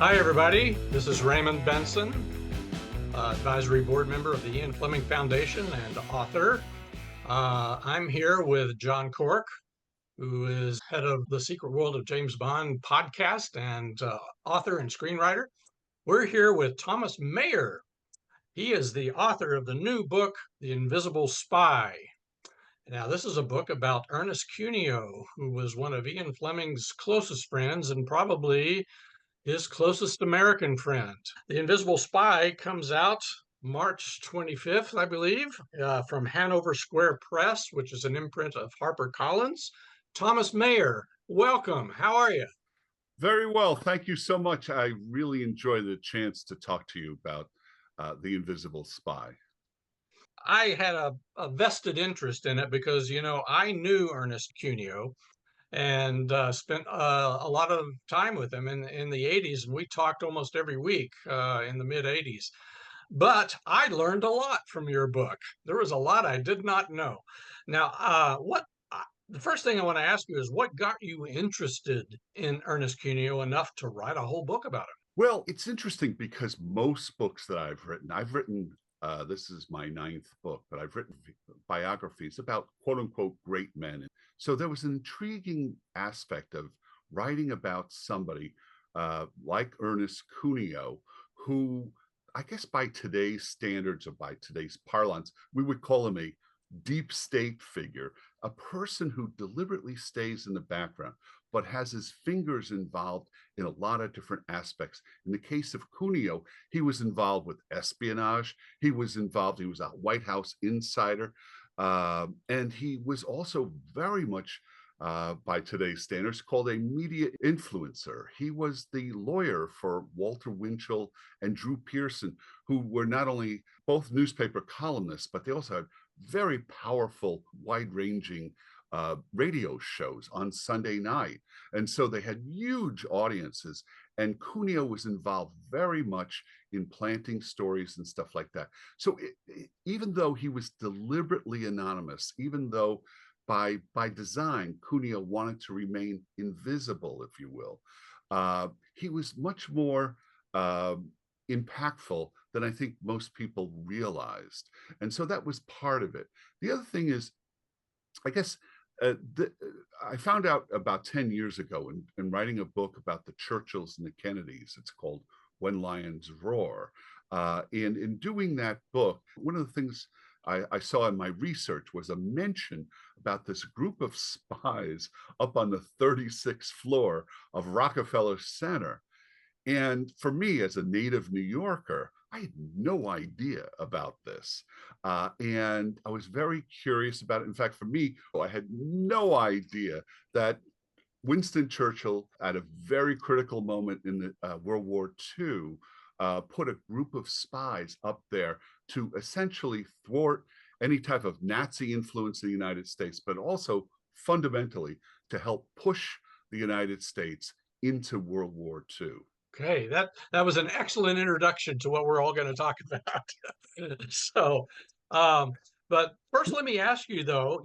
Hi, everybody. This is Raymond Benson, advisory board member of the Ian Fleming Foundation and author. I'm here with John Cork, who is head of the Secret World of James Bond podcast and author and screenwriter. We're here with Thomas Maier. He is the author of the new book, The Invisible Spy. Now, this is a book about Ernest Cuneo, who was one of Ian Fleming's closest friends and probably his closest American friend. The Invisible Spy comes out March 25th, I believe, from Hanover Square Press, which is an imprint of HarperCollins. Thomas Maier, welcome. How are you? Very well. Thank you so much. I really enjoy the chance to talk to you about The Invisible Spy. I had a vested interest in it because, I knew Ernest Cuneo and spent a lot of time with him in the 80s, and we talked almost every week in the mid 80s. But I learned a lot from your book. There was a lot I did not know. Now, the first thing I want to ask you is what got you interested in Ernest Cuneo enough to write a whole book about him? Well, it's interesting because most books that I've written, this is my 9th book, but I've written biographies about quote unquote great men. So there was an intriguing aspect of writing about somebody like Ernest Cuneo, who I guess by today's standards or by today's parlance, we would call him a deep state figure, a person who deliberately stays in the background, but has his fingers involved in a lot of different aspects. In the case of Cuneo, he was involved with espionage. He was a White House insider. And he was also very much, by today's standards, called a media influencer. He was the lawyer for Walter Winchell and Drew Pearson, who were not only both newspaper columnists, but they also had very powerful, wide-ranging radio shows on Sunday night. And so they had huge audiences. And Cuneo was involved very much in planting stories and stuff like that. So even though he was deliberately anonymous, even though by design, Cuneo wanted to remain invisible, if you will, he was much more impactful than I think most people realized. And so that was part of it. The other thing is, I guess, I found out about 10 years ago in writing a book about the Churchills and the Kennedys. It's called When Lions Roar. And in doing that book, one of the things I saw in my research was a mention about this group of spies up on the 36th floor of Rockefeller Center. And for me, as a native New Yorker, I had no idea about this. And I was very curious about it. In fact, for me, I had no idea that Winston Churchill, at a very critical moment in the World War II, put a group of spies up there to essentially thwart any type of Nazi influence in the United States, but also fundamentally to help push the United States into World War II. Okay, that was an excellent introduction to what we're all going to talk about. So, but first, let me ask you though,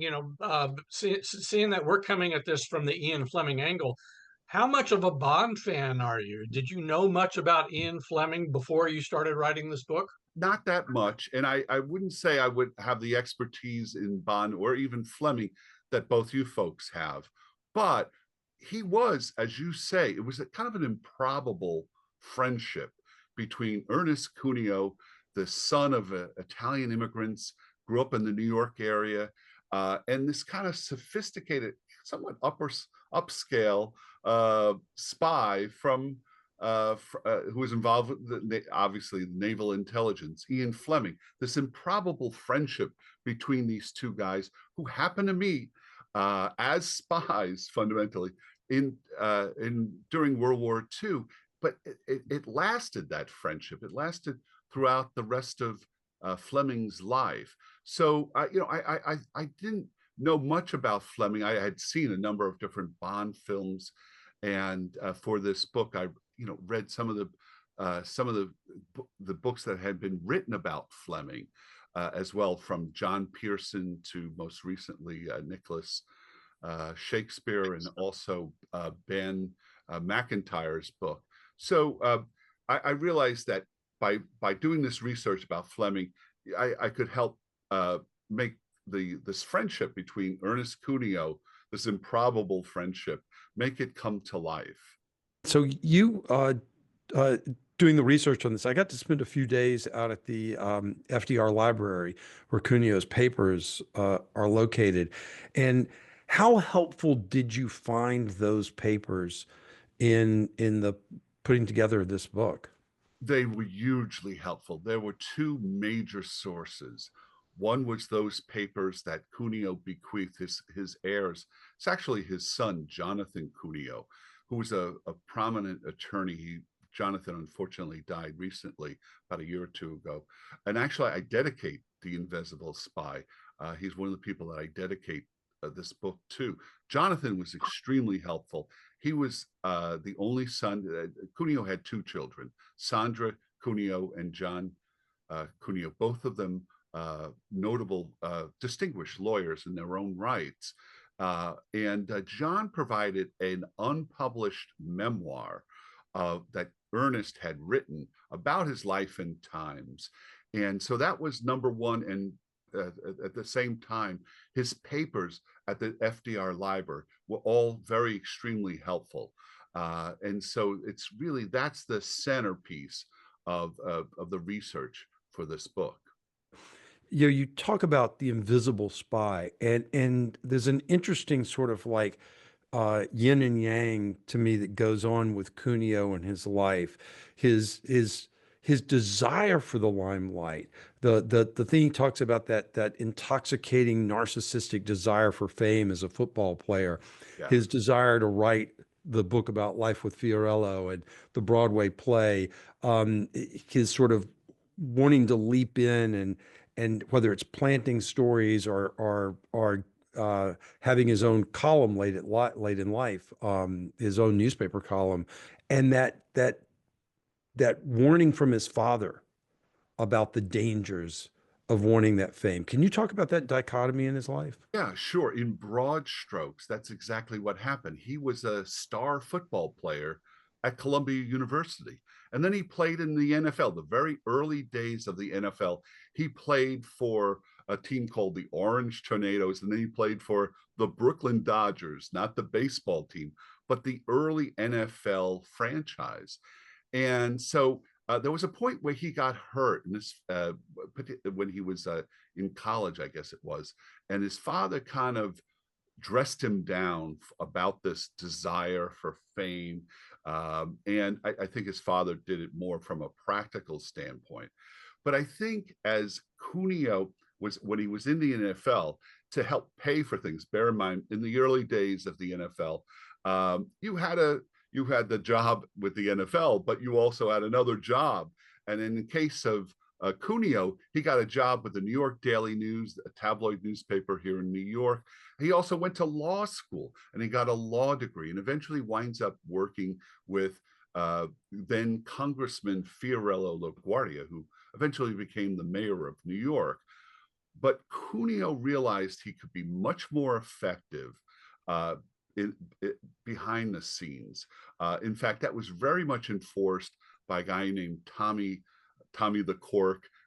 seeing that we're coming at this from the Ian Fleming angle, how much of a Bond fan are you? Did you know much about Ian Fleming before you started writing this book? Not that much. And I wouldn't say I would have the expertise in Bond or even Fleming that both you folks have. But he was, as you say, it was a kind of an improbable friendship between Ernest Cuneo, the son of Italian immigrants, grew up in the New York area, and this kind of sophisticated, somewhat upscale spy from who was involved with obviously the naval intelligence, Ian Fleming. This improbable friendship between these two guys who happened to meet as spies fundamentally in during World War II. But it lasted, that friendship. It lasted throughout the rest of Fleming's life. So I didn't know much about Fleming. I had seen a number of different Bond films, and for this book, I read some of the books that had been written about Fleming, as well, from John Pearson to most recently Nicholas Shakespeare, and also Ben McIntyre's book. So I realized that by doing this research about Fleming, I could help make this friendship between Ernest Cuneo, this improbable friendship, make it come to life. So you uh, doing the research on this, I got to spend a few days out at the FDR library where Cuneo's papers are located. And how helpful did you find those papers in the putting together of this book? They were hugely helpful. There were two major sources. One was those papers that Cuneo bequeathed his heirs. It's actually his son, Jonathan Cuneo, who was a prominent attorney. Jonathan unfortunately died recently, about a year or two ago. And actually, I dedicate The Invisible Spy. He's one of the people that I dedicate this book to. Jonathan was extremely helpful. He was the only son. Cuneo had two children, Sandra Cuneo and John Cuneo, both of them notable, distinguished lawyers in their own rights. And John provided an unpublished memoir that Ernest had written about his life and times. And so that was number one. And at the same time, his papers at the FDR library were all very extremely helpful. And so it's really, that's the centerpiece of the research for this book. You know, you talk about the invisible spy, and there's an interesting sort of like yin and yang to me that goes on with Cuneo and his life, his desire for the limelight, the thing he talks about, that intoxicating narcissistic desire for fame as a football player, Yeah. his desire to write the book about life with Fiorello and the Broadway play, his sort of wanting to leap in and whether it's planting stories or having his own column late in life, his own newspaper column, and that warning from his father about the dangers of wanting that fame. Can you talk about that dichotomy in his life? Yeah, sure. In broad strokes, that's exactly what happened. He was a star football player at Columbia University. And then he played in the NFL, the very early days of the NFL. He played for a team called the Orange Tornadoes, and then he played for the Brooklyn Dodgers, not the baseball team, but the early NFL franchise. And so there was a point where he got hurt, and this when he was in college, I guess it was, and his father kind of dressed him down about this desire for fame. And I think his father did it more from a practical standpoint. But I think as Cuneo was, when he was in the NFL, to help pay for things, bear in mind, in the early days of the NFL, you had the job with the NFL, but you also had another job. And in the case of Cuneo, he got a job with the New York Daily News, a tabloid newspaper here in New York. He also went to law school and he got a law degree and eventually winds up working with then Congressman Fiorello LaGuardia, who eventually became the mayor of New York. But Cuneo realized he could be much more effective uh, behind the scenes. In fact, that was very much enforced by a guy named Tommy the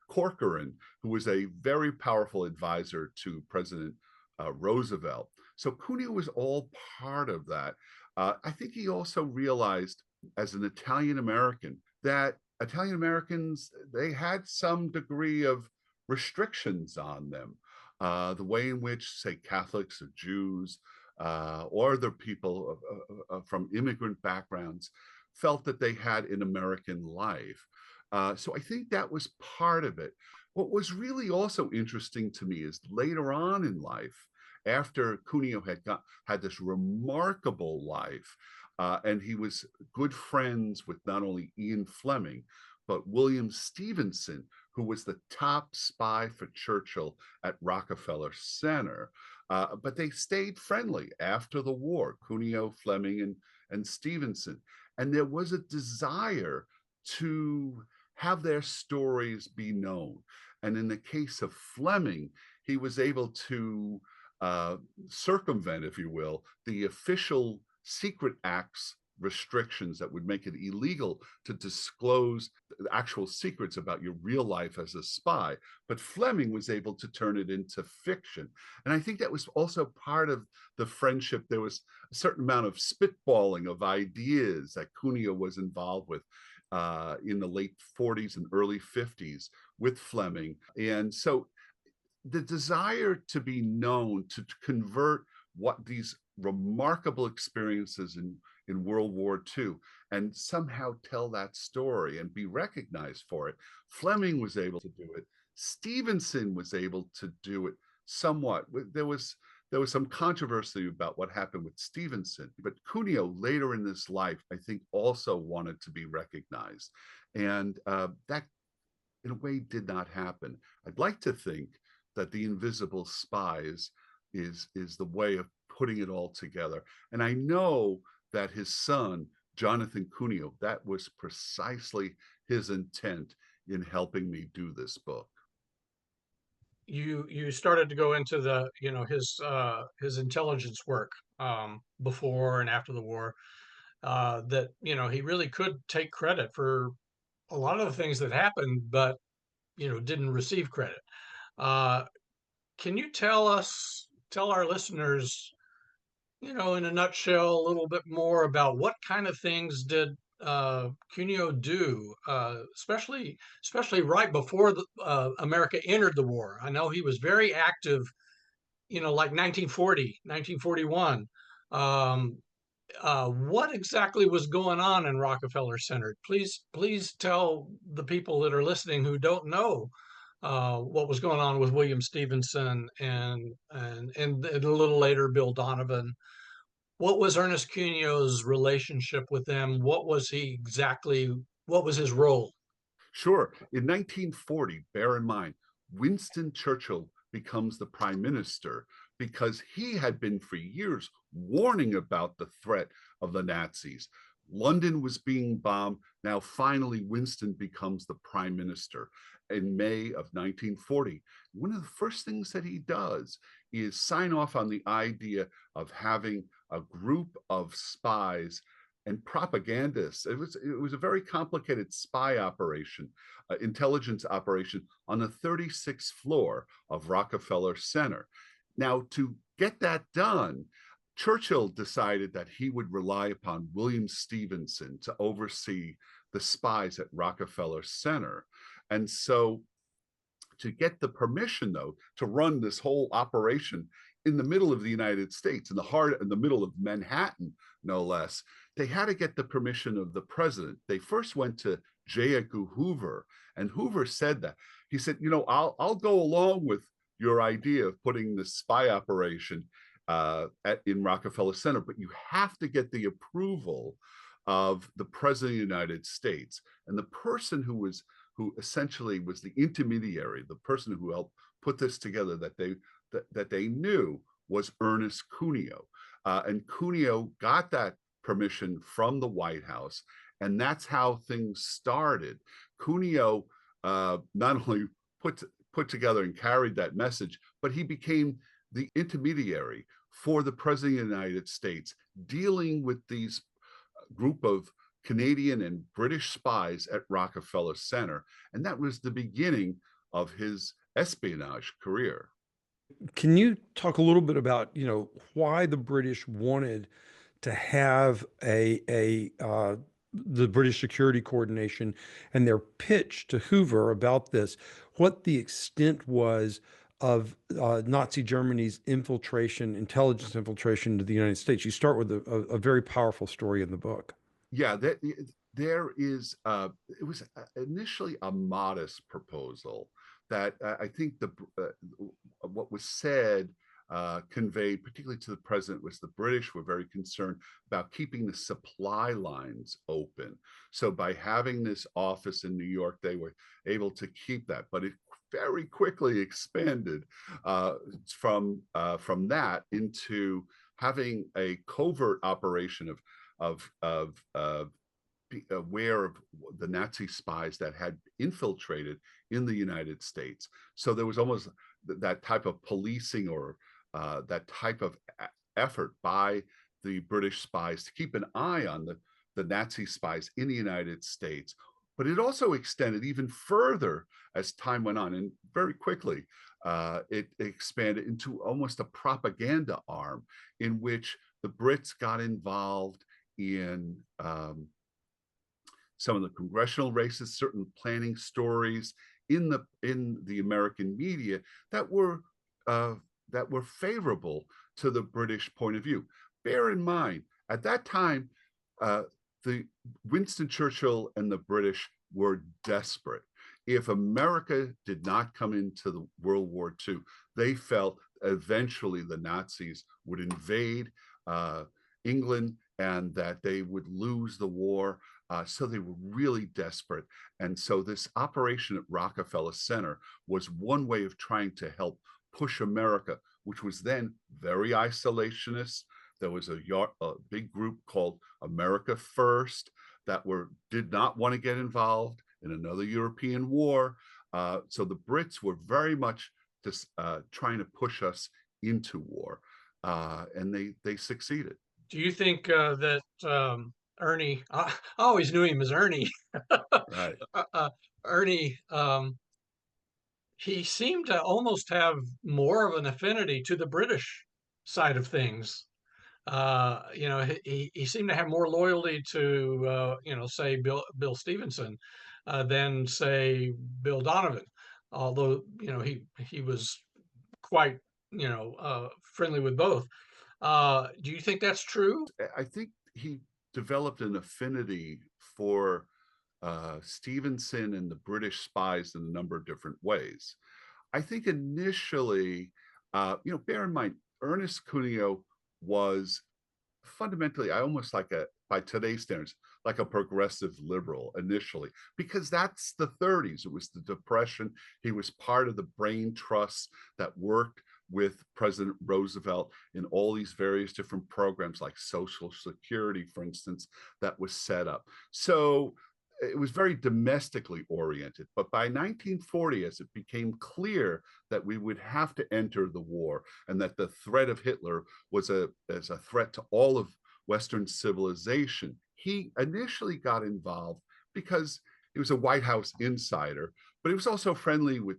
Corcoran, who was a very powerful advisor to President Roosevelt. So Cuneo was all part of that. I think he also realized, as an Italian American, that Italian Americans, they had some degree of restrictions on them. The way in which, say, Catholics or Jews or the people from immigrant backgrounds felt that they had in American life. So I think that was part of it. What was really also interesting to me is later on in life, after Cuneo had this remarkable life, and he was good friends with not only Ian Fleming, but William Stevenson, who was the top spy for Churchill at Rockefeller Center. But they stayed friendly after the war, Cuneo, Fleming, and Stevenson. And there was a desire to have their stories be known. And in the case of Fleming, he was able to circumvent, if you will, the official secret acts restrictions that would make it illegal to disclose actual secrets about your real life as a spy. But Fleming was able to turn it into fiction. And I think that was also part of the friendship. There was a certain amount of spitballing of ideas that Cuneo was involved with in the late 40s and early 50s with Fleming. And so the desire to be known, to convert what these remarkable experiences in World War II and somehow tell that story and be recognized for it. Fleming was able to do it. Stevenson was able to do it somewhat. There was some controversy about what happened with Stevenson, but Cuneo later in his life, I think, also wanted to be recognized. And that, in a way, did not happen. I'd like to think that The Invisible Spies is the way of putting it all together. And I know that his son, Jonathan Cuneo, that was precisely his intent in helping me do this book. You started to go into the, his intelligence work before and after the war, that, he really could take credit for a lot of the things that happened, but, didn't receive credit. Can you tell our listeners, in a nutshell, a little bit more about what kind of things did Cuneo do, especially right before America entered the war? I know he was very active, like 1940, 1941. What exactly was going on in Rockefeller Center? Please tell the people that are listening who don't know what was going on with William Stevenson and a little later Bill Donovan. What was Ernest Cuneo's relationship with them? What was his role? Sure. In 1940, bear in mind, Winston Churchill becomes the prime minister because he had been for years warning about the threat of the Nazis. London was being bombed. Now, finally, Winston becomes the prime minister in May of 1940. One of the first things that he does is sign off on the idea of having a group of spies and propagandists. It was a very complicated spy operation, intelligence operation on the 36th floor of Rockefeller Center. Now, to get that done, Churchill decided that he would rely upon William Stevenson to oversee the spies at Rockefeller Center. And so to get the permission, though, to run this whole operation in the middle of the United States, in the middle of Manhattan, no less, they had to get the permission of the president. They first went to J. Edgar Hoover, and Hoover said that. He said, I'll go along with your idea of putting the spy operation in Rockefeller Center, but you have to get the approval of the president of the United States. And the person who essentially was the intermediary, the person who helped put this together that they knew was Ernest Cuneo. And Cuneo got that permission from the White House, and that's how things started. Cuneo not only put together and carried that message, but he became the intermediary for the president of the United States, dealing with these group of Canadian and British spies at Rockefeller Center. And that was the beginning of his espionage career. Can you talk a little bit about, why the British wanted to have the British Security Coordination and their pitch to Hoover about this, what the extent was of Nazi Germany's intelligence infiltration to the United States? You start with a very powerful story in the book. Yeah, there is, it was initially a modest proposal that I think what was said conveyed, particularly to the president, was the British were very concerned about keeping the supply lines open. So by having this office in New York, they were able to keep that. But it very quickly expanded from that into having a covert operation of aware of the Nazi spies that had infiltrated in the United States. So there was almost that type of policing or that type of effort by the British spies to keep an eye on the Nazi spies in the United States. But it also extended even further as time went on, and very quickly it expanded into almost a propaganda arm in which the Brits got involved in some of the congressional races, certain planning stories in the American media that were favorable to the British point of view. Bear in mind, at that time, the Winston Churchill and the British were desperate. If America did not come into the World War II, they felt eventually the Nazis would invade England and that they would lose the war. So they were really desperate. And so this operation at Rockefeller Center was one way of trying to help push America, which was then very isolationist. There was a big group called America First that did not want to get involved in another European war. So the Brits were very much just trying to push us into war, and they succeeded. Do you think that Ernie, I always knew him as Ernie, Right. Ernie, he seemed to almost have more of an affinity to the British side of things. You know, he seemed to have more loyalty to, you know, say Bill Stevenson than say Bill Donovan. Although, you know, he was quite, you know, friendly with both. Do you think that's true? I think he developed an affinity for Stevenson and the British spies in a number of different ways. I think initially, you know, bear in mind, Ernest Cuneo was fundamentally, I almost like by today's standards, like a progressive liberal initially, because that's the 30s. It was the Depression. He was part of the brain trusts that worked with President Roosevelt in all these various different programs like Social Security, for instance, that was set up. So it was very domestically oriented. But by 1940, as it became clear that we would have to enter the war and that the threat of Hitler was as a threat to all of Western civilization, he initially got involved because he was a White House insider, but he was also friendly with,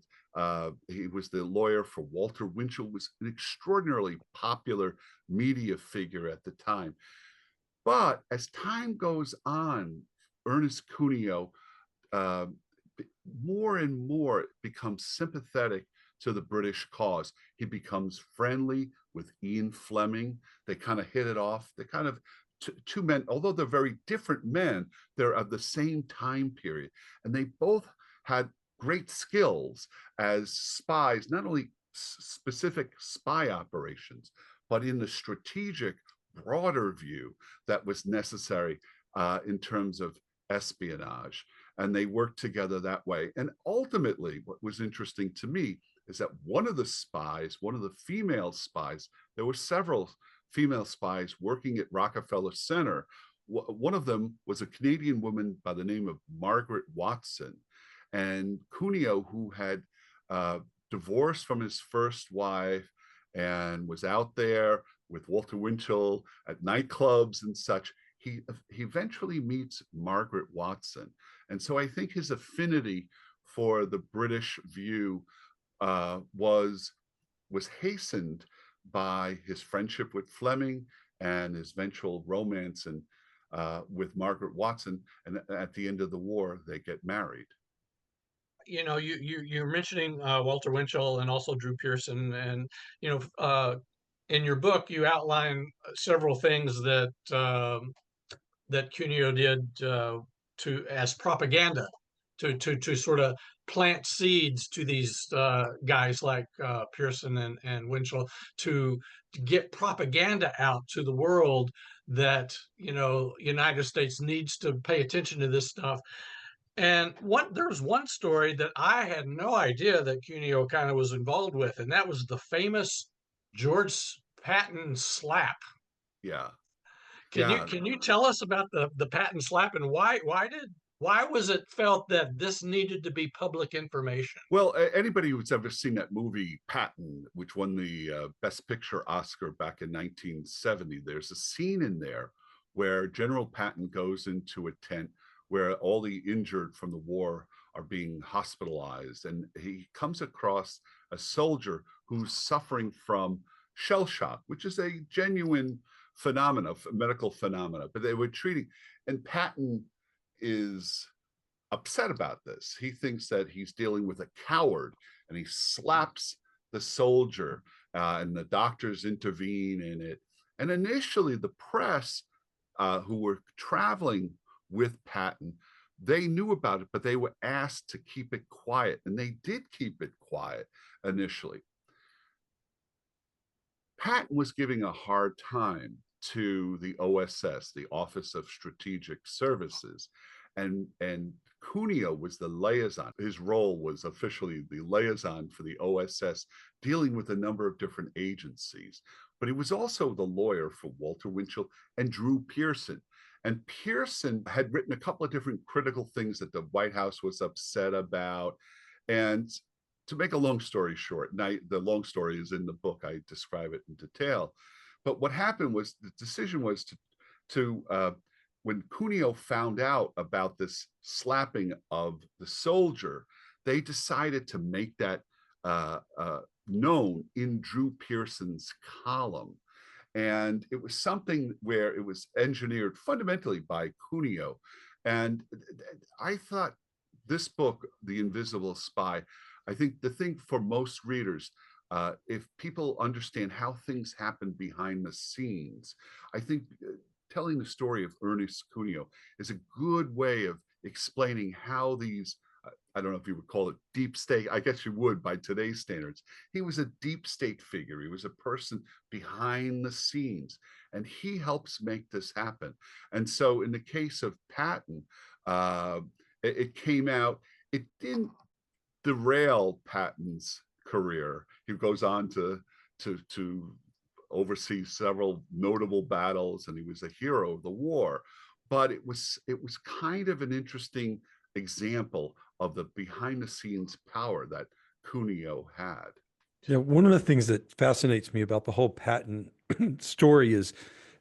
he was the lawyer for Walter Winchell, was an extraordinarily popular media figure at the time. But as time goes on, Ernest Cuneo more and more becomes sympathetic to the British cause. He becomes friendly with Ian Fleming. They kind of hit it off. They kind of two men, although they're very different men, they're of the same time period. And they both had great skills as spies, not only specific spy operations, but in the strategic, broader view that was necessary in terms of espionage. And they worked together that way. And ultimately, what was interesting to me is that one of the spies, one of the female spies, there were several female spies working at Rockefeller Center. One of them was a Canadian woman by the name of Margaret Watson. And Cuneo, who had divorced from his first wife and was out there with Walter Winchell at nightclubs and such, he eventually meets Margaret Watson. And so I think his affinity for the British view was hastened by his friendship with Fleming and his eventual romance with Margaret Watson. And at the end of the war, they get married. You know, you're mentioning Walter Winchell and also Drew Pearson, and you know, in your book you outline several things that that Cuneo did as propaganda to sort of plant seeds to these guys like Pearson and Winchell to get propaganda out to the world that, you know, United States needs to pay attention to this stuff. And there was one story that I had no idea that Cuneo kind of was involved with, and that was the famous George Patton slap. Yeah. Can you tell us about the Patton slap, and why Why was it felt that this needed to be public information? Well, anybody who's ever seen that movie Patton, which won the Best Picture Oscar back in 1970, there's a scene in there where General Patton goes into a tent where all the injured from the war are being hospitalized, and he comes across a soldier who's suffering from shell shock, which is a genuine medical phenomena, but they were treating, and Patton is upset about this. He thinks that he's dealing with a coward, and he slaps the soldier, and the doctors intervene in it. And initially, the press, who were traveling with Patton, they knew about it, but they were asked to keep it quiet, and they did keep it quiet initially. Patton was giving a hard time to the OSS, the Office of Strategic Services, and Cuneo was the liaison. His role was officially the liaison for the OSS, dealing with a number of different agencies. But he was also the lawyer for Walter Winchell and Drew Pearson. And Pearson had written a couple of different critical things that the White House was upset about. And to make a long story short, and the long story is in the book, I describe it in detail. But what happened was the decision was when Cuneo found out about this slapping of the soldier, they decided to make that known in Drew Pearson's column. And it was something where it was engineered fundamentally by Cuneo. And I thought this book, The Invisible Spy, I think the thing for most readers, if people understand how things happen behind the scenes, I think telling the story of Ernest Cuneo is a good way of explaining how these, I don't know if you would call it deep state, I guess you would by today's standards. He was a deep state figure. He was a person behind the scenes, and he helps make this happen. And so in the case of Patton, it came out, it didn't derail Patton's career. He goes on to oversee several notable battles, and he was a hero of the war. But it was kind of an interesting example of the behind the scenes power that Cuneo had. Yeah, one of the things that fascinates me about the whole Patton story is,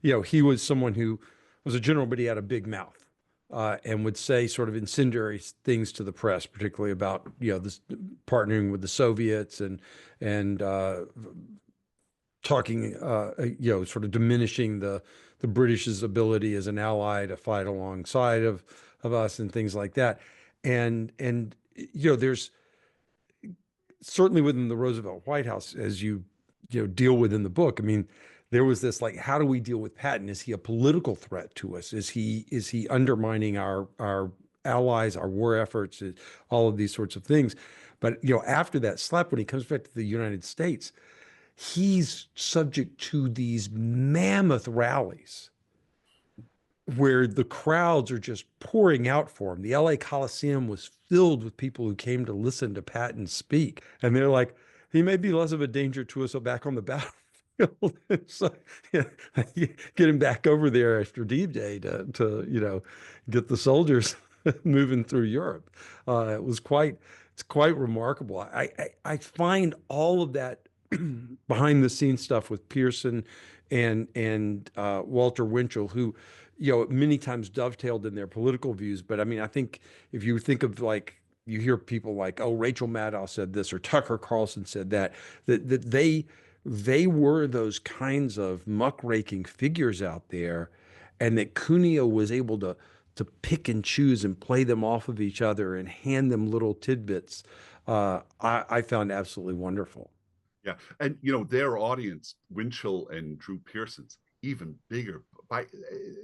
he was someone who was a general, but he had a big mouth. And would say sort of incendiary things to the press, particularly about this partnering with the Soviets and talking sort of diminishing the British's ability as an ally to fight alongside of us and things like that. And there's certainly within the Roosevelt White House, as you deal with in the book. I mean, there was this like, how do we deal with Patton? Is he a political threat to us? Is he undermining our allies, our war efforts, all of these sorts of things? But after that slap, when he comes back to the United States, he's subject to these mammoth rallies where the crowds are just pouring out for him. The LA Coliseum was filled with people who came to listen to Patton speak, and they're like, he may be less of a danger to us back on the battlefield. So get him back over there after D-Day to get the soldiers moving through Europe. It's quite remarkable. I find all of that behind the scenes stuff with Pearson and Walter Winchell, who many times dovetailed in their political views. But I mean, I think if you think of like, you hear people like, oh, Rachel Maddow said this, or Tucker Carlson said that they were those kinds of muckraking figures out there, and that Cuneo was able to pick and choose and play them off of each other and hand them little tidbits. I found absolutely wonderful. Yeah, and their audience, Winchell and Drew Pearson's, even bigger. By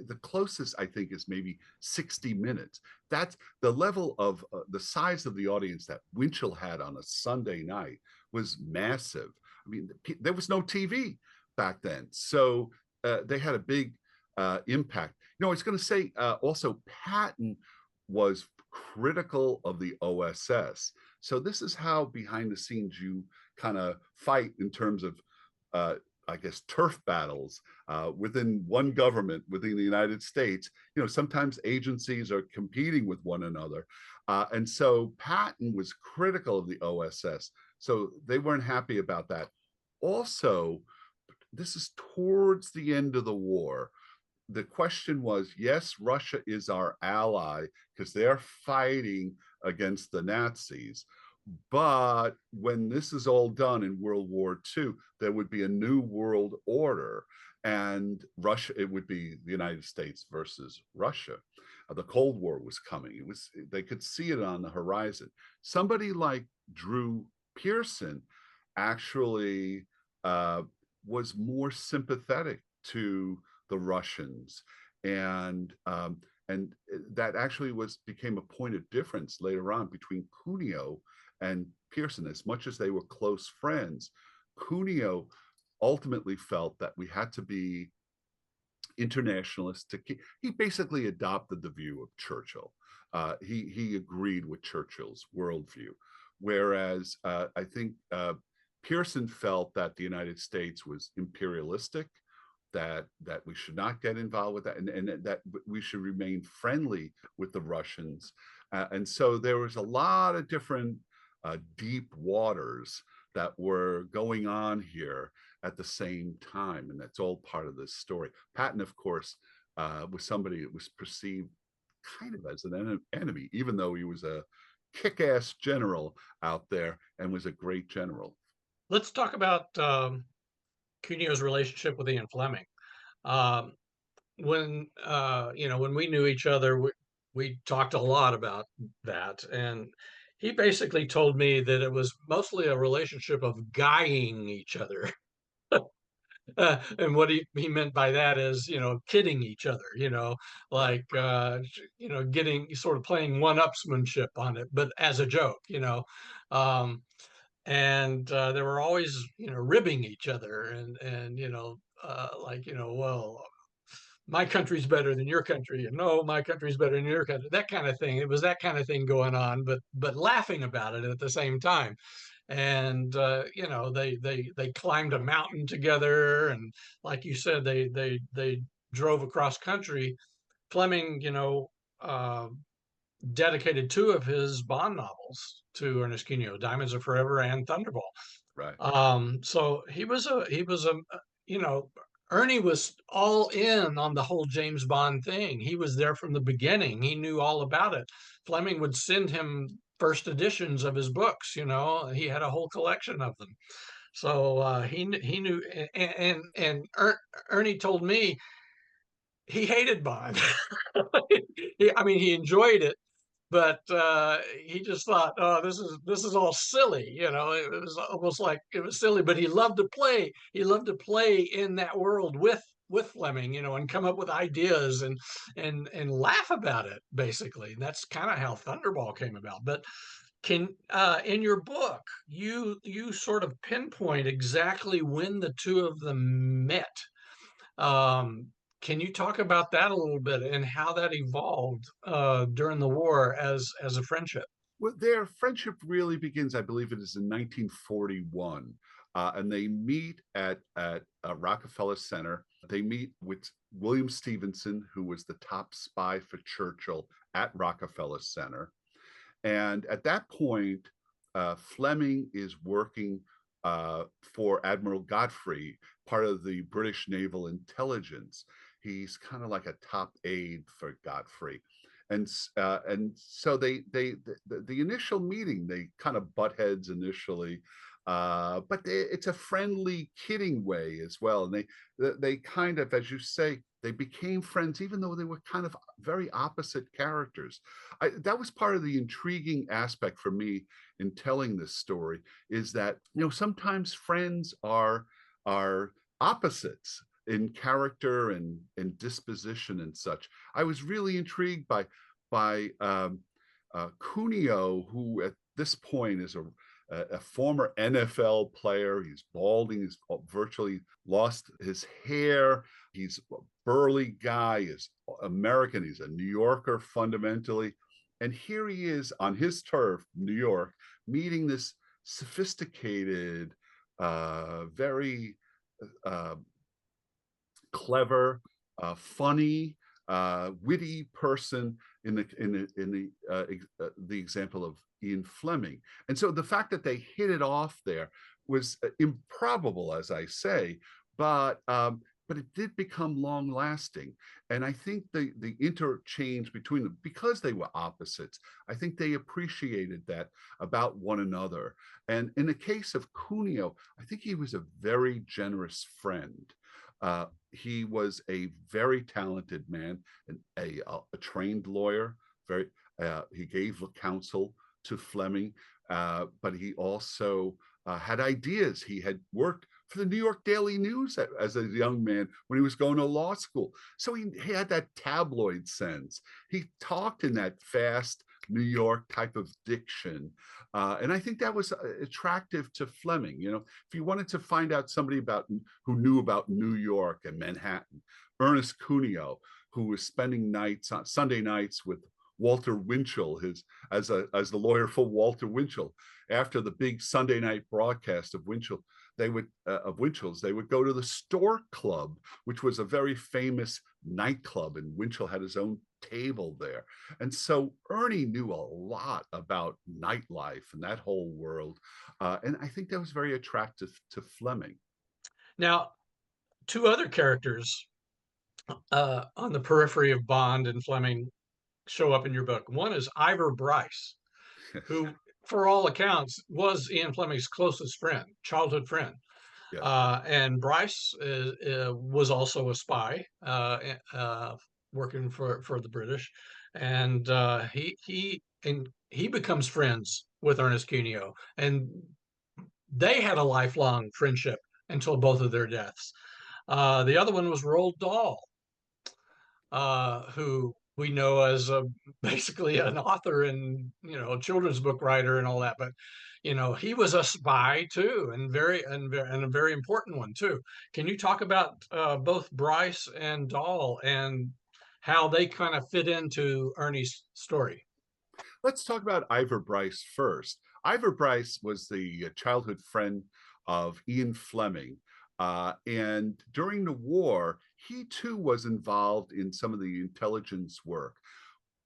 the closest, I think, is maybe 60 minutes. That's the level of the size of the audience that Winchell had on a Sunday night was massive. I mean, there was no TV back then, so they had a big impact. I was going to say also, Patton was critical of the OSS. So this is how behind the scenes you kind of fight in terms of I guess, turf battles within one government, within the United States. Sometimes agencies are competing with one another. And so Patton was critical of the OSS. So they weren't happy about that. Also, this is towards the end of the war. The question was, yes, Russia is our ally because they're fighting against the Nazis. But when this is all done in World War II, there would be a new world order, and Russia, it would be the United States versus Russia. The Cold War was coming. They could see it on the horizon. Somebody like Drew Pearson actually was more sympathetic to the Russians, and that actually became a point of difference later on between Cuneo and Pearson. As much as they were close friends, Cuneo ultimately felt that we had to be internationalists. He basically adopted the view of Churchill. He agreed with Churchill's worldview, whereas I think Pearson felt that the United States was imperialistic, that we should not get involved with that, and that we should remain friendly with the Russians. And so there was a lot of different deep waters that were going on here at the same time, and that's all part of this story. Patton, of course, was somebody that was perceived kind of as an enemy, even though he was a kick-ass general out there and was a great general. Let's talk about Cuneo's relationship with Ian Fleming. When we knew each other, we talked a lot about that, and he basically told me that it was mostly a relationship of guying each other. And what he meant by that is, kidding each other, like, getting sort of playing one-upsmanship on it, but as a joke, um, and they were always, ribbing each other, and like, well, my country's better than your country, and no, my country's better than your country, that kind of thing. It was that kind of thing going on, but laughing about it at the same time. And they climbed a mountain together, and like you said, they drove across country. Fleming, uh, dedicated two of his Bond novels to Ernest Cuneo, Diamonds Are Forever and Thunderball. Right. So he was a you know Ernie was all in on the whole James Bond thing. He was there from the beginning. He knew all about it. Fleming would send him first editions of his books. He had a whole collection of them. So he knew, Ernie told me he hated Bond. He enjoyed it, but he just thought, oh, this is all silly. It was almost like it was silly, but he loved to play. He loved to play in that world with Fleming, and come up with ideas and laugh about it, basically. And that's kind of how Thunderball came about. But can in your book, you sort of pinpoint exactly when the two of them met. Um, can you talk about that a little bit and how that evolved during the war as a friendship? Well, their friendship really begins, I believe it is in 1941, and they meet at Rockefeller Center. They meet with William Stevenson, who was the top spy for Churchill at Rockefeller Center. And at that point, Fleming is working for Admiral Godfrey, part of the British Naval Intelligence. He's kind of like a top aide for Godfrey. And so the initial meeting, they kind of butt heads initially, but it's a friendly, kidding way as well. And they kind of, as you say, they became friends, even though they were kind of very opposite characters. That was part of the intriguing aspect for me in telling this story, is that sometimes friends are opposites in character and disposition and such. I was really intrigued by Cuneo, who at this point is a former NFL player. He's balding. He's virtually lost his hair. He's a burly guy. He's American. He's a New Yorker fundamentally. And here he is on his turf, New York, meeting this sophisticated, very uh, clever, funny, witty person in the example of Ian Fleming. And so the fact that they hit it off there was improbable, as I say, but it did become long lasting. And I think the interchange between them, because they were opposites, I think they appreciated that about one another. And in the case of Cuneo, I think he was a very generous friend. He was a very talented man, and a trained lawyer. He gave counsel to Fleming, but he also had ideas. He had worked for the New York Daily News as a young man when he was going to law school. So he had that tabloid sense. He talked in that fast New York type of diction. And I think that was attractive to Fleming. You know, if you wanted to find out somebody who knew about New York and Manhattan, Ernest Cuneo, who was spending nights on Sunday nights with Walter Winchell, as the lawyer for Walter Winchell. After the big Sunday night broadcast of Winchell's, they would go to the Stork Club, which was a very famous nightclub, and Winchell had his own table there. And so Ernie knew a lot about nightlife and that whole world. And I think that was very attractive to Fleming. Now, two other characters on the periphery of Bond and Fleming show up in your book. One is Ivar Bryce, who, for all accounts, was Ian Fleming's closest friend, childhood friend. Yeah. And Bryce was also a spy working for the British, and he becomes friends with Ernest Cuneo, and they had a lifelong friendship until both of their deaths. The other one was Roald Dahl, who we know as basically an author and, you know, a children's book writer and all that, but you know, he was a spy too, and a very important one too. Can you talk about both Bryce and Dahl and how they kind of fit into Ernie's story? Let's talk about Ivar Bryce first. Ivar Bryce was the childhood friend of Ian Fleming. And during the war, he too was involved in some of the intelligence work.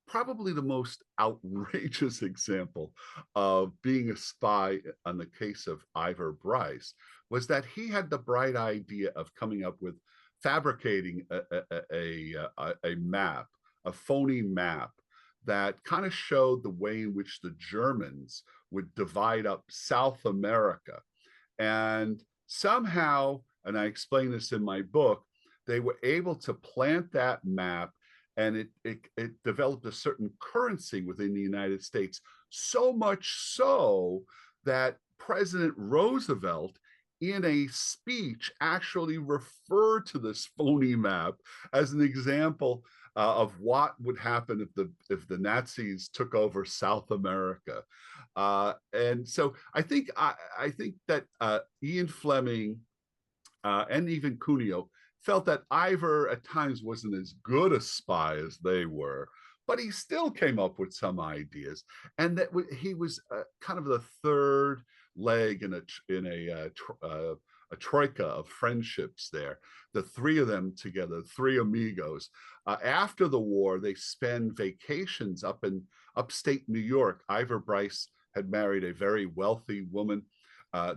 Probably the most outrageous example of being a spy on the case of Ivar Bryce was that he had the bright idea of coming up with fabricating a map, a phony map that kind of showed the way in which the Germans would divide up South America. And somehow, and I explain this in my book, they were able to plant that map, and it developed a certain currency within the United States, so much so that President Roosevelt, in a speech, actually referred to this phony map as an example of what would happen if the Nazis took over South America. And so I think that Ian Fleming and even Cuneo felt that Ivar at times wasn't as good a spy as they were, but he still came up with some ideas, and that he was kind of the third leg in a troika of friendships there. The three of them together, three amigos. After the war, they spend vacations up in upstate New York. Ivar Bryce had married a very wealthy woman.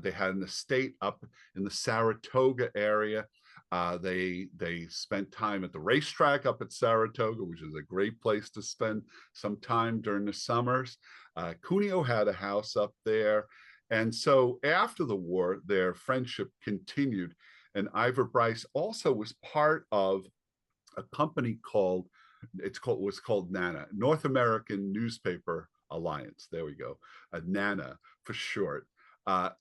They had an estate up in the Saratoga area. They spent time at the racetrack up at Saratoga, which is a great place to spend some time during the summers. Cuneo had a house up there. And so after the war, their friendship continued. And Ivar Bryce also was part of a company was called NANA, North American Newspaper Alliance. There we go, NANA for short.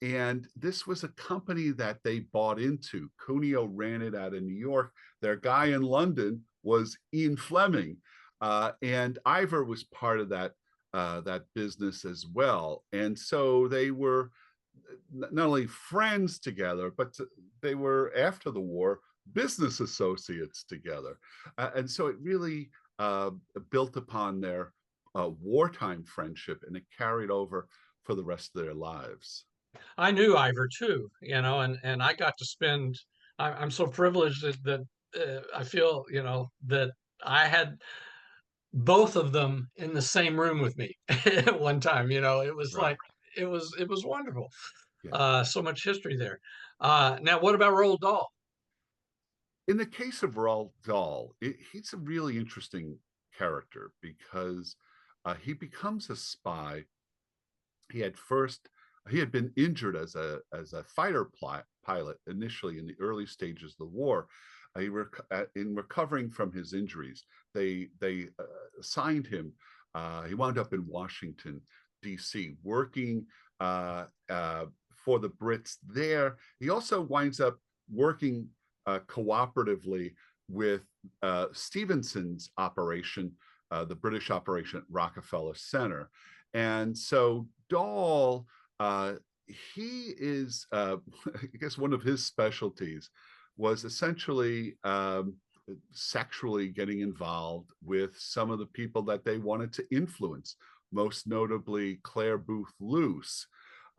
And this was a company that they bought into. Cuneo ran it out of New York. Their guy in London was Ian Fleming. And Ivar was part of that business as well. And so they were not only friends together, but they were, after the war, business associates together. And so it really built upon their wartime friendship, and it carried over for the rest of their lives. I knew Ivar too, you know, and I got to spend I'm so privileged that I feel, that I had both of them in the same room with me at one time. It was Right. like it was wonderful. Yeah. So much history there. Now, what about Roald Dahl? In the case of Roald Dahl, he's a really interesting character because he becomes a spy. He had first he had been injured as a pilot initially in the early stages of the war. In recovering from his injuries, they assigned him. He wound up in Washington D.C. working for the Brits there. He also winds up working cooperatively with Stevenson's operation, the British operation at Rockefeller Center. And so Dahl, he is, I guess one of his specialties was essentially sexually getting involved with some of the people that they wanted to influence, most notably Clare Boothe Luce.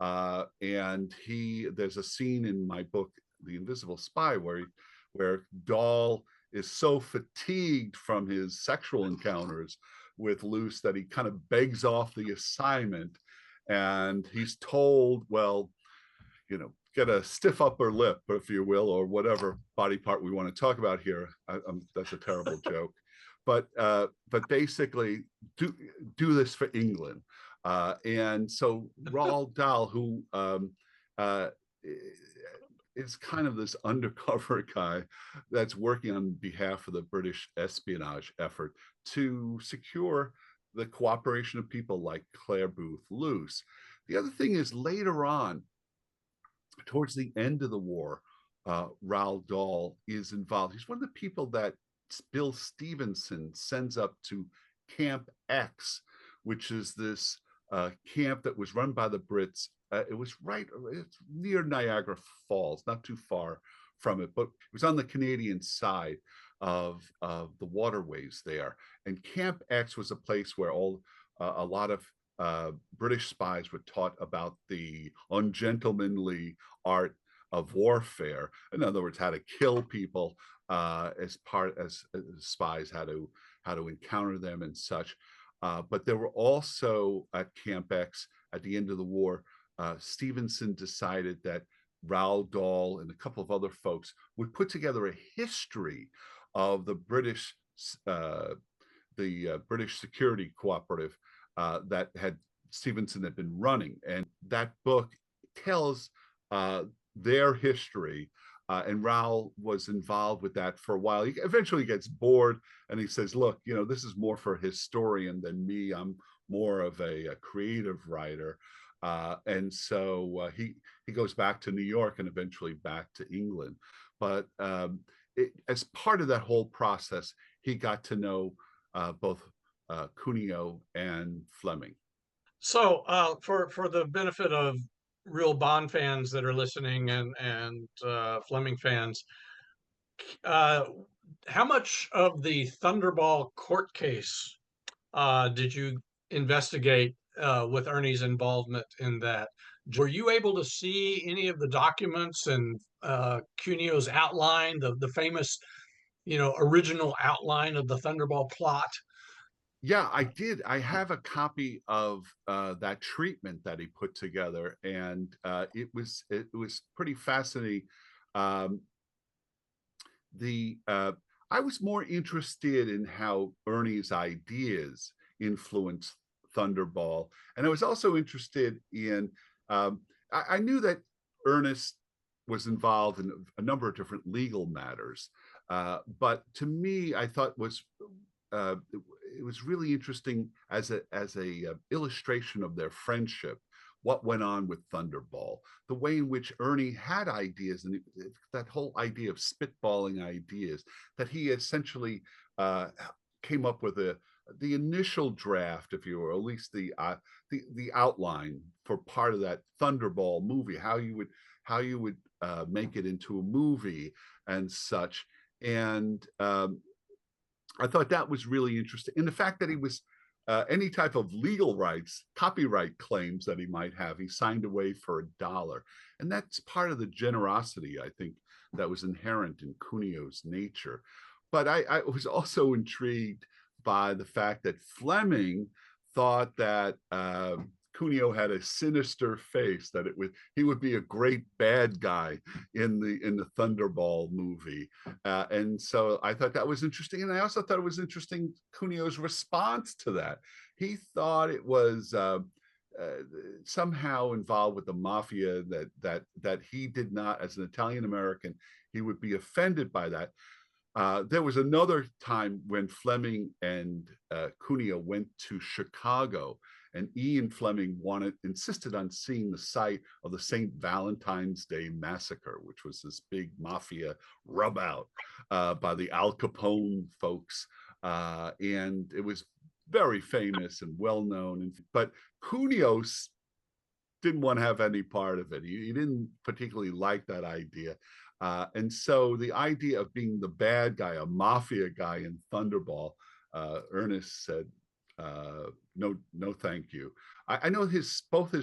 And there's a scene in my book, The Invisible Spy, where Dahl is so fatigued from his sexual encounters with Luce that he kind of begs off the assignment, and he's told, well, get a stiff upper lip, if you will, or whatever body part we want to talk about here. That's a terrible joke, but basically do this for England. And so Roald Dahl, who is kind of this undercover guy that's working on behalf of the British espionage effort to secure the cooperation of people like Clare Boothe Luce. The other thing is later on, towards the end of the war, Roald Dahl is involved. He's one of the people that Bill Stevenson sends up to Camp X, which is this camp that was run by the Brits. It's near Niagara Falls, not too far from it, but it was on the Canadian side of the waterways there. And Camp X was a place where a lot of British spies were taught about the ungentlemanly art of warfare. In other words, how to kill people as spies, how to encounter them and such. But there were also at Camp X at the end of the war, Stevenson decided that Roald Dahl and a couple of other folks would put together a history of the British security cooperative that Stevenson had been running, and that book tells their history. And Raoul was involved with that for a while. He eventually gets bored, and he says, "Look, this is more for a historian than me. I'm more of a creative writer." And so he goes back to New York and eventually back to England. But as part of that whole process, he got to know both Cuneo and Fleming. So, for the benefit of real Bond fans that are listening and Fleming fans, how much of the Thunderball court case did you investigate with Ernie's involvement in that? Were you able to see any of the documents and Cuneo's outline, the famous, original outline of the Thunderball plot? Yeah, I did. I have a copy of that treatment that he put together, and it was pretty fascinating. Um, I was more interested in how Ernie's ideas influenced Thunderball, and I was also interested in. I knew that Ernest was involved in a number of different legal matters, but to me, I thought it was really interesting as a illustration of their friendship, what went on with Thunderball, the way in which Ernie had ideas, and that whole idea of spitballing ideas, that he essentially came up with the initial draft, if you will, at least the outline for part of that Thunderball movie, how you would make it into a movie and such. And I thought that was really interesting. And the fact that he was any type of legal rights, copyright claims that he might have, he signed away for $1. And that's part of the generosity, I think, that was inherent in Cuneo's nature. But I was also intrigued by the fact that Fleming thought that Cuneo had a sinister face, that he would be a great bad guy in the Thunderball movie, and so I thought that was interesting, and I also thought it was interesting Cuneo's response to that. He thought it was somehow involved with the mafia, that he did not, as an Italian American, he would be offended by that. There was another time when Fleming and Cuneo went to Chicago, and Ian Fleming insisted on seeing the site of the St. Valentine's Day Massacre, which was this big mafia rub out by the Al Capone folks. And it was very famous and well known. But Cuneo didn't want to have any part of it. He didn't particularly like that idea. And so the idea of being the bad guy, a mafia guy in Thunderball, Ernest said, no, thank you. I know both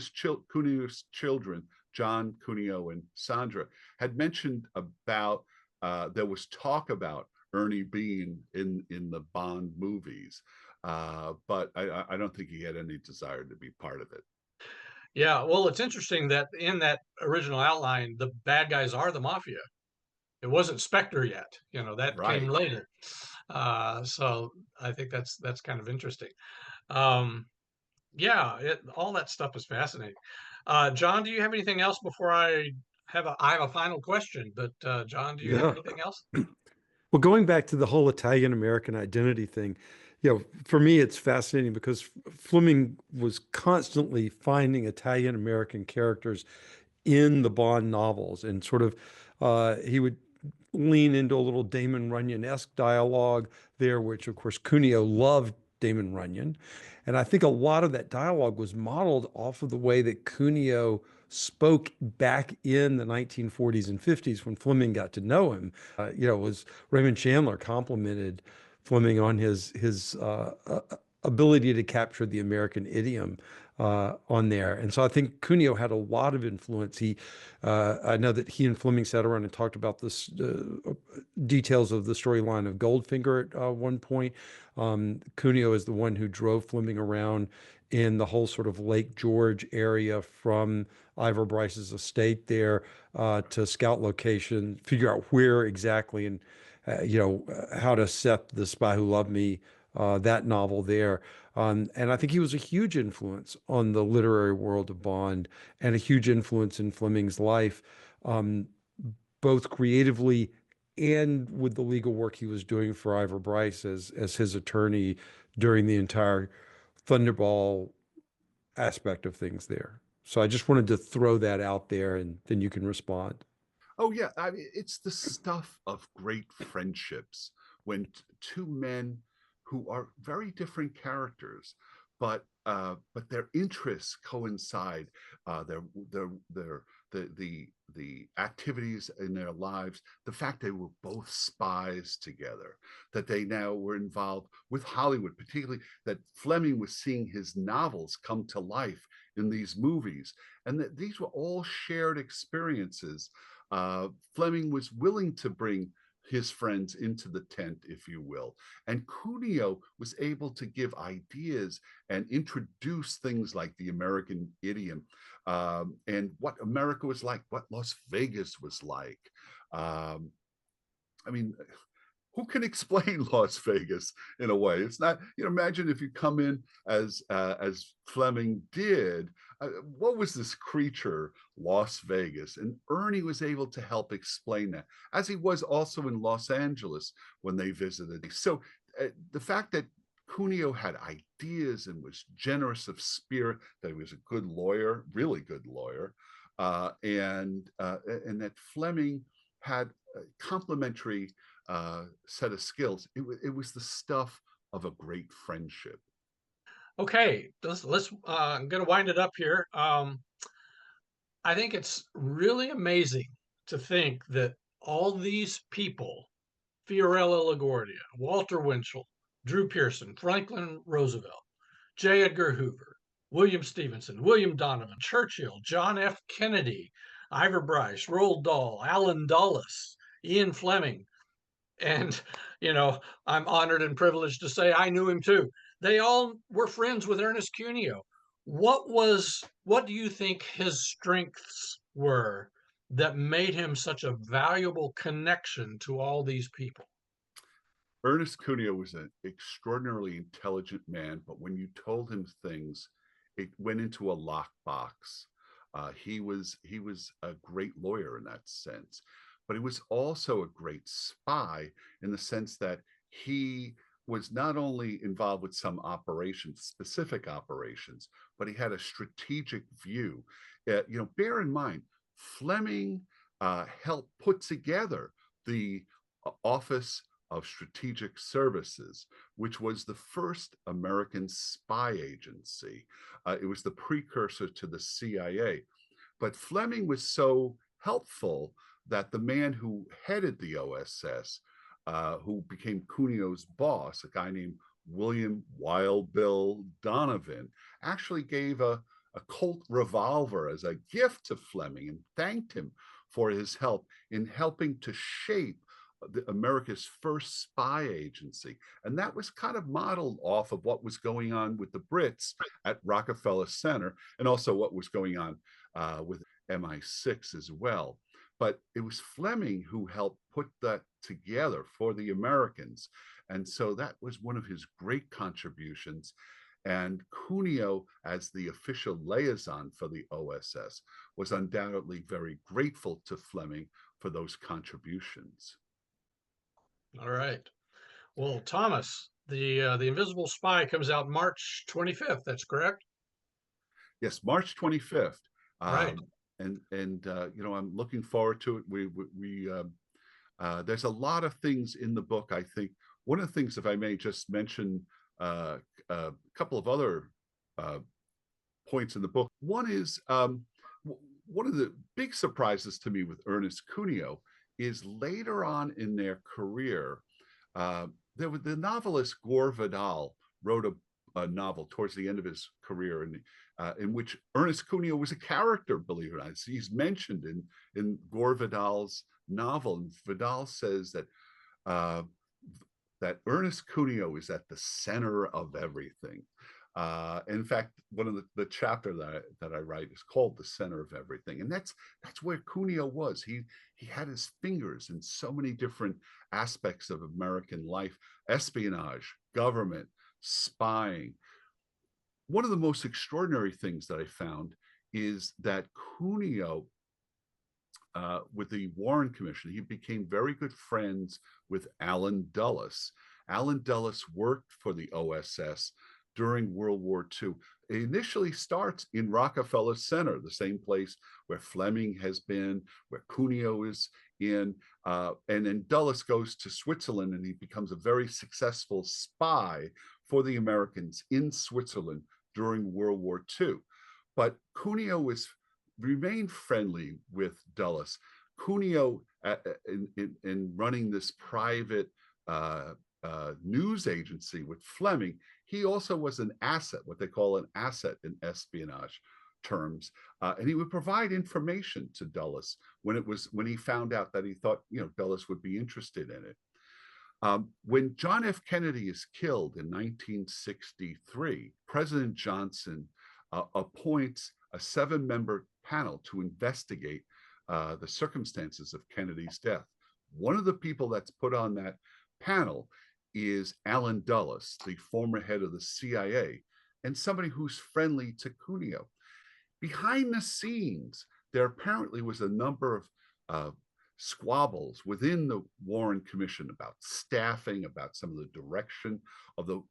Cuneo's children, John Cuneo and Sandra, had mentioned about there was talk about Ernie being in the Bond movies, but I don't think he had any desire to be part of it. Yeah, well, it's interesting that in that original outline, the bad guys are the mafia. It wasn't Spectre yet, that came Right. later. So I think that's kind of interesting. Yeah, all that stuff is fascinating. John, do you have anything else before I have a final question? But John, do you have Yeah. anything else? Well, going back to the whole Italian American identity thing, for me, it's fascinating because Fleming was constantly finding Italian American characters in the Bond novels, and sort of he would lean into a little Damon Runyon-esque dialogue there, which of course Cuneo loved Damon Runyon. And I think a lot of that dialogue was modeled off of the way that Cuneo spoke back in the 1940s and 50s when Fleming got to know him. Was Raymond Chandler complimented Fleming on his ability to capture the American idiom on there. And so I think Cuneo had a lot of influence. I know that he and Fleming sat around and talked about this details of the storyline of Goldfinger at one point. Cuneo is the one who drove Fleming around in the whole sort of Lake George area from Ivar Bryce's estate there to scout location, figure out where exactly, and how to set The Spy Who Loved Me, that novel there. And I think he was a huge influence on the literary world of Bond, and a huge influence in Fleming's life, both creatively and with the legal work he was doing for Ivar Bryce as his attorney during the entire Thunderball aspect of things there. So I just wanted to throw that out there, and then you can respond. Oh yeah, I mean, it's the stuff of great friendships when two men who are very different characters, but their interests coincide. The activities in their lives, the fact they were both spies together, that they now were involved with Hollywood, particularly that Fleming was seeing his novels come to life in these movies, and that these were all shared experiences. Fleming was willing to bring his friends into the tent, if you will. And Cuneo was able to give ideas and introduce things like the American idiom, and what America was like, what Las Vegas was like. I mean, who can explain Las Vegas in a way? It's not, imagine if you come in as Fleming did. What was this creature, Las Vegas? And Ernie was able to help explain that, as he was also in Los Angeles when they visited. So the fact that Cuneo had ideas and was generous of spirit, that he was a good lawyer, really good lawyer, and that Fleming had a complementary set of skills. It was the stuff of a great friendship. Okay, let's I'm going to wind it up here. I think it's really amazing to think that all these people, Fiorello LaGuardia, Walter Winchell, Drew Pearson, Franklin Roosevelt, J. Edgar Hoover, William Stevenson, William Donovan, Churchill, John F. Kennedy, Ivor Bryce, Roald Dahl, Alan Dulles, Ian Fleming. And, I'm honored and privileged to say I knew him too. They all were friends with Ernest Cuneo. What do you think his strengths were that made him such a valuable connection to all these people? Ernest Cuneo was an extraordinarily intelligent man, but when you told him things, it went into a lockbox. He was a great lawyer in that sense, but he was also a great spy in the sense that he was not only involved with some operations, specific operations, but he had a strategic view. Bear in mind, Fleming helped put together the Office of Strategic Services, which was the first American spy agency. It was the precursor to the CIA. But Fleming was so helpful that the man who headed the OSS, who became Cuneo's boss, a guy named William Wild Bill Donovan, actually gave a Colt revolver as a gift to Fleming and thanked him for his help in helping to shape America's first spy agency. And that was kind of modeled off of what was going on with the Brits at Rockefeller Center, and also what was going on with MI6 as well. But it was Fleming who helped put that together for the Americans. And so that was one of his great contributions. And Cuneo, as the official liaison for the OSS, was undoubtedly very grateful to Fleming for those contributions. All right. Well, Thomas, the Invisible Spy comes out March 25th. That's correct? Yes, March 25th. Right. I'm looking forward to it. There's a lot of things in the book. I think one of the things, if I may just mention a couple of other points in the book. One is one of the big surprises to me with Ernest Cuneo is later on in their career, the novelist Gore Vidal wrote a novel towards the end of his career in which Ernest Cuneo was a character, believe it or not. He's mentioned in Gore Vidal's novel. And Vidal says that Ernest Cuneo is at the center of everything. In fact, one of the chapter that I write is called "The Center of Everything," and that's where Cuneo was. He had his fingers in so many different aspects of American life: espionage, government, spying. One of the most extraordinary things that I found is that Cuneo, with the Warren Commission, he became very good friends with Allen Dulles. Allen Dulles worked for the OSS during World War II. It initially starts in Rockefeller Center, the same place where Fleming has been, where Cuneo is in, and then Dulles goes to Switzerland and he becomes a very successful spy for the Americans in Switzerland during World War II. But Cuneo remained friendly with Dulles. Cuneo, in running this private news agency with Fleming, he also was an asset, what they call an asset in espionage terms, and he would provide information to Dulles when he found out that he thought Dulles would be interested in it. When John F. Kennedy is killed in 1963, President Johnson appoints a 7-member panel to investigate the circumstances of Kennedy's death. One of the people that's put on that panel is Allen Dulles, the former head of the CIA, and somebody who's friendly to Cuneo. Behind the scenes, there apparently was a number of squabbles within the Warren Commission about staffing, about some of the direction of the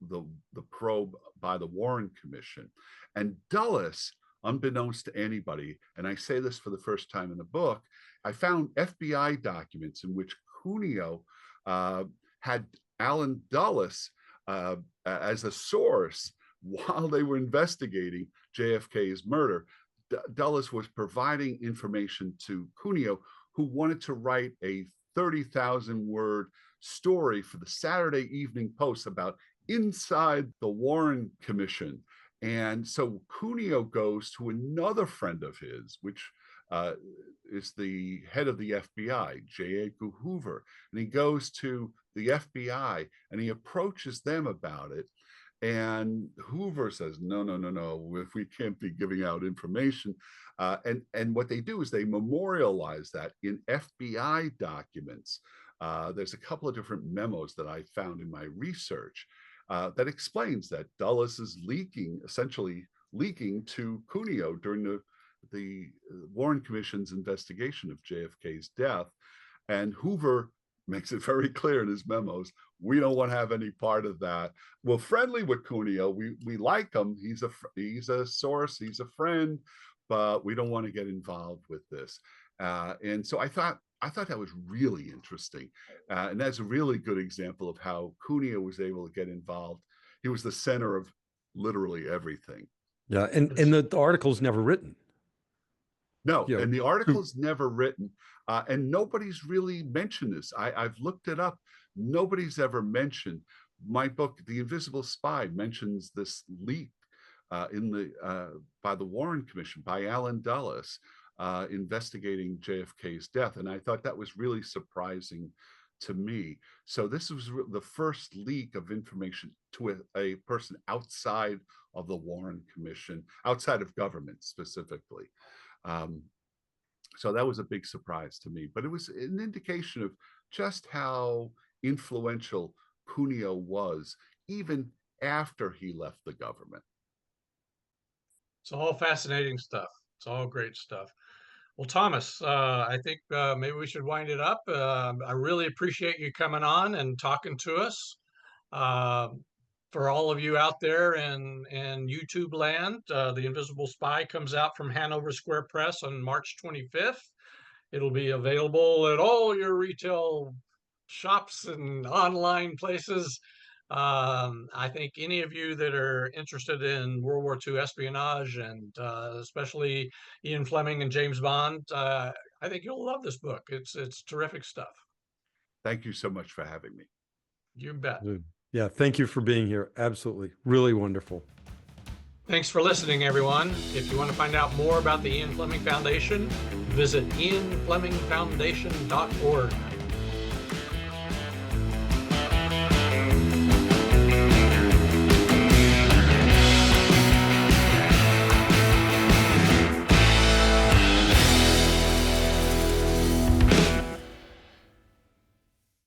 probe by the Warren Commission. And Dulles, unbeknownst to anybody, and I say this for the first time in the book, I found FBI documents in which Cuneo had Allen Dulles as a source while they were investigating JFK's murder. Dulles was providing information to Cuneo, who wanted to write a 30,000-word story for the Saturday Evening Post about inside the Warren Commission. And so Cuneo goes to another friend of his, which is the head of the FBI, J. Edgar Hoover, and he goes to the FBI and he approaches them about it. And Hoover says, no, no, no, no, if we can't be giving out information. And what they do is they memorialize that in FBI documents. There's a couple of different memos that I found in my research that explains that Dulles is essentially leaking to Cuneo during the Warren Commission's investigation of JFK's death. And Hoover makes it very clear in his memos, we don't want to have any part of that. We're friendly with Cuneo. We like him. He's a source. He's a friend, but we don't want to get involved with this. And so I thought that was really interesting. And that's a really good example of how Cuneo was able to get involved. He was the center of literally everything. Yeah, and the article's never written. No, Yeah. and the article is never written, and nobody's really mentioned this. I've looked it up. Nobody's ever mentioned. My book, The Invisible Spy, mentions this leak by the Warren Commission, by Alan Dulles, investigating JFK's death, and I thought that was really surprising to me. So this was the first leak of information to a person outside of the Warren Commission, outside of government specifically. So that was a big surprise to me, but it was an indication of just how influential Cuneo was even after he left the government. It's all fascinating stuff. It's all great stuff. Well, Thomas, I think maybe we should wind it up. I really appreciate you coming on and talking to us. For all of you out there in YouTube land, The Invisible Spy comes out from Hanover Square Press on March 25th. It'll be available at all your retail shops and online places. I think any of you that are interested in World War II espionage and especially Ian Fleming and James Bond, I think you'll love this book. It's terrific stuff. Thank you so much for having me. You bet. Yeah, thank you for being here. Absolutely. Really wonderful. Thanks for listening, everyone. If you want to find out more about the Ian Fleming Foundation, visit ianflemingfoundation.org.